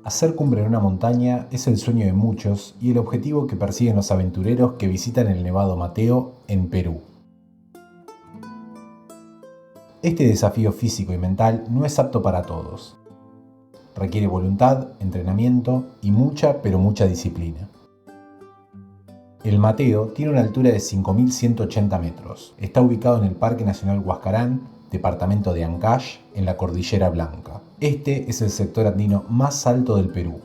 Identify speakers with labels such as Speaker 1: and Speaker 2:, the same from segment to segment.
Speaker 1: Hacer cumbre en una montaña es el sueño de muchos y el objetivo que persiguen los aventureros que visitan el Nevado Mateo en Perú. Este desafío físico y mental no es apto para todos. Requiere voluntad, entrenamiento y mucha, pero mucha disciplina. El Mateo tiene una altura de 5.180 metros. Está ubicado en el Parque Nacional Huascarán, departamento de Ancash, en la Cordillera Blanca. Este es el sector andino más alto del Perú.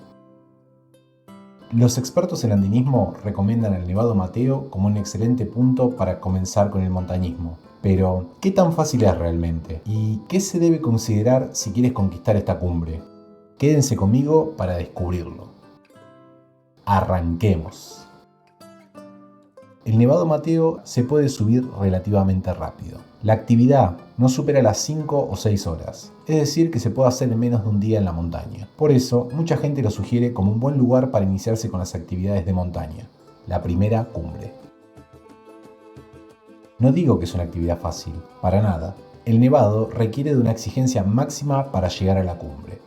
Speaker 1: Los expertos en andinismo recomiendan el Nevado Mateo como un excelente punto para comenzar con el montañismo. Pero, ¿qué tan fácil es realmente? ¿Y qué se debe considerar si quieres conquistar esta cumbre? Quédense conmigo para descubrirlo. Arranquemos. El Nevado Mateo se puede subir relativamente rápido. La actividad no supera las 5 o 6 horas, es decir que se puede hacer en menos de un día en la montaña. Por eso, mucha gente lo sugiere como un buen lugar para iniciarse con las actividades de montaña, la primera cumbre. No digo que es una actividad fácil, para nada. El nevado requiere de una exigencia máxima para llegar a la cumbre.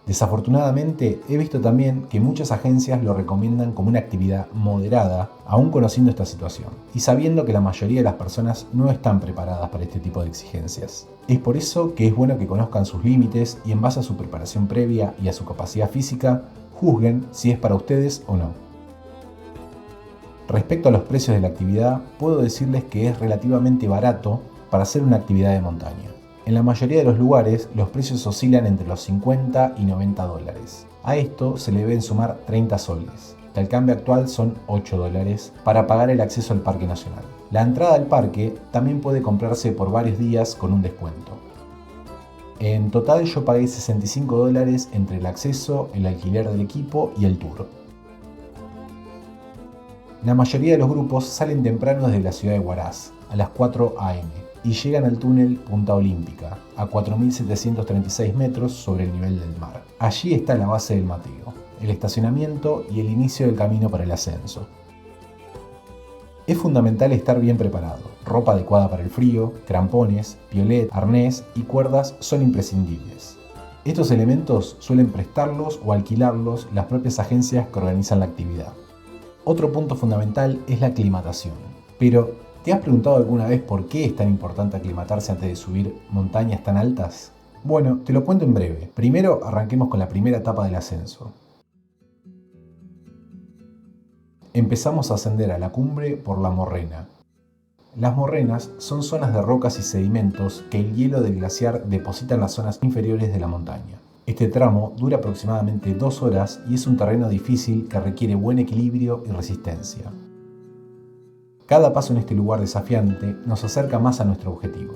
Speaker 1: Desafortunadamente, he visto también que muchas agencias lo recomiendan como una actividad moderada, aún conociendo esta situación, y sabiendo que la mayoría de las personas no están preparadas para este tipo de exigencias. Es por eso que es bueno que conozcan sus límites y en base a su preparación previa y a su capacidad física, juzguen si es para ustedes o no. Respecto a los precios de la actividad, puedo decirles que es relativamente barato para hacer una actividad de montaña. En la mayoría de los lugares, los precios oscilan entre los 50 y 90 dólares. A esto se le deben sumar 30 soles, que al cambio actual son 8 dólares, para pagar el acceso al Parque Nacional. La entrada al parque también puede comprarse por varios días con un descuento. En total yo pagué 65 dólares entre el acceso, el alquiler del equipo y el tour. La mayoría de los grupos salen temprano desde la ciudad de Huaraz, a las 4 am. Y llegan al túnel Punta Olímpica, a 4.736 metros sobre el nivel del mar. Allí está la base del Mateo, el estacionamiento y el inicio del camino para el ascenso. Es fundamental estar bien preparado. Ropa adecuada para el frío, crampones, piolet, arnés y cuerdas son imprescindibles. Estos elementos suelen prestarlos o alquilarlos las propias agencias que organizan la actividad. Otro punto fundamental es la aclimatación. Pero, ¿te has preguntado alguna vez por qué es tan importante aclimatarse antes de subir montañas tan altas? Bueno, te lo cuento en breve. Primero arranquemos con la primera etapa del ascenso. Empezamos a ascender a la cumbre por la morrena. Las morrenas son zonas de rocas y sedimentos que el hielo del glaciar deposita en las zonas inferiores de la montaña. Este tramo dura aproximadamente 2 horas y es un terreno difícil que requiere buen equilibrio y resistencia. Cada paso en este lugar desafiante nos acerca más a nuestro objetivo.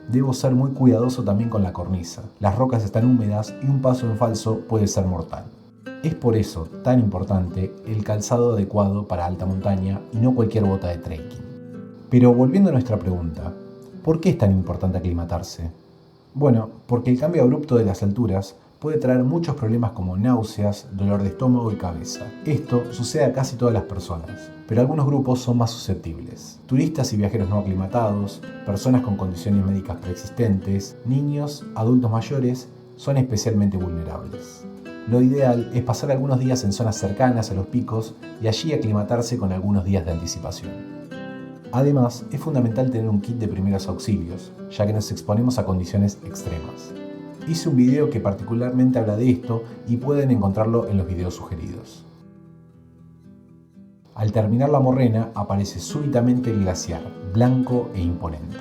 Speaker 1: Debo ser muy cuidadoso también con la cornisa. Las rocas están húmedas y un paso en falso puede ser mortal. Es por eso tan importante el calzado adecuado para alta montaña y no cualquier bota de trekking. Pero volviendo a nuestra pregunta, ¿por qué es tan importante aclimatarse? Bueno, porque el cambio abrupto de las alturas puede traer muchos problemas como náuseas, dolor de estómago y cabeza. Esto sucede a casi todas las personas, pero algunos grupos son más susceptibles. Turistas y viajeros no aclimatados, personas con condiciones médicas preexistentes, niños, adultos mayores, son especialmente vulnerables. Lo ideal es pasar algunos días en zonas cercanas a los picos y allí aclimatarse con algunos días de anticipación. Además, es fundamental tener un kit de primeros auxilios, ya que nos exponemos a condiciones extremas. Hice un video que particularmente habla de esto y pueden encontrarlo en los videos sugeridos. Al terminar la morrena aparece súbitamente el glaciar, blanco e imponente.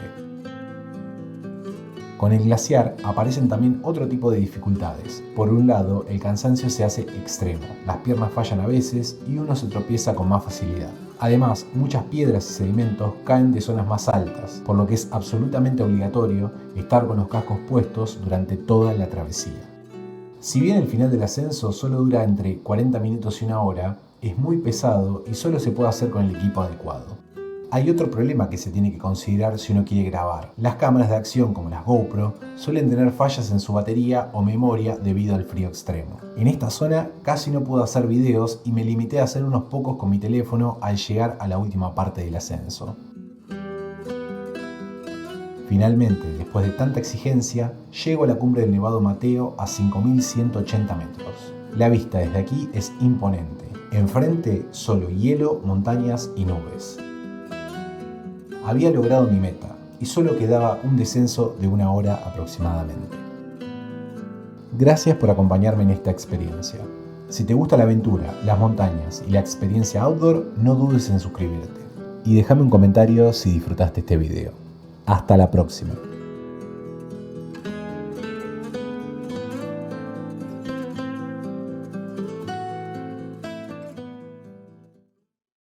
Speaker 1: Con el glaciar aparecen también otro tipo de dificultades. Por un lado, el cansancio se hace extremo, las piernas fallan a veces y uno se tropieza con más facilidad. Además, muchas piedras y sedimentos caen de zonas más altas, por lo que es absolutamente obligatorio estar con los cascos puestos durante toda la travesía. Si bien el final del ascenso solo dura entre 40 minutos y 1 hora, es muy pesado y solo se puede hacer con el equipo adecuado. Hay otro problema que se tiene que considerar si uno quiere grabar. Las cámaras de acción como las GoPro suelen tener fallas en su batería o memoria debido al frío extremo. En esta zona casi no pude hacer videos y me limité a hacer unos pocos con mi teléfono al llegar a la última parte del ascenso. Finalmente, después de tanta exigencia, llego a la cumbre del Nevado Mateo a 5.180 metros. La vista desde aquí es imponente. Enfrente, solo hielo, montañas y nubes. Había logrado mi meta y solo quedaba un descenso de 1 hora aproximadamente. Gracias por acompañarme en esta experiencia. Si te gusta la aventura, las montañas y la experiencia outdoor, no dudes en suscribirte. Y déjame un comentario si disfrutaste este video. Hasta la próxima.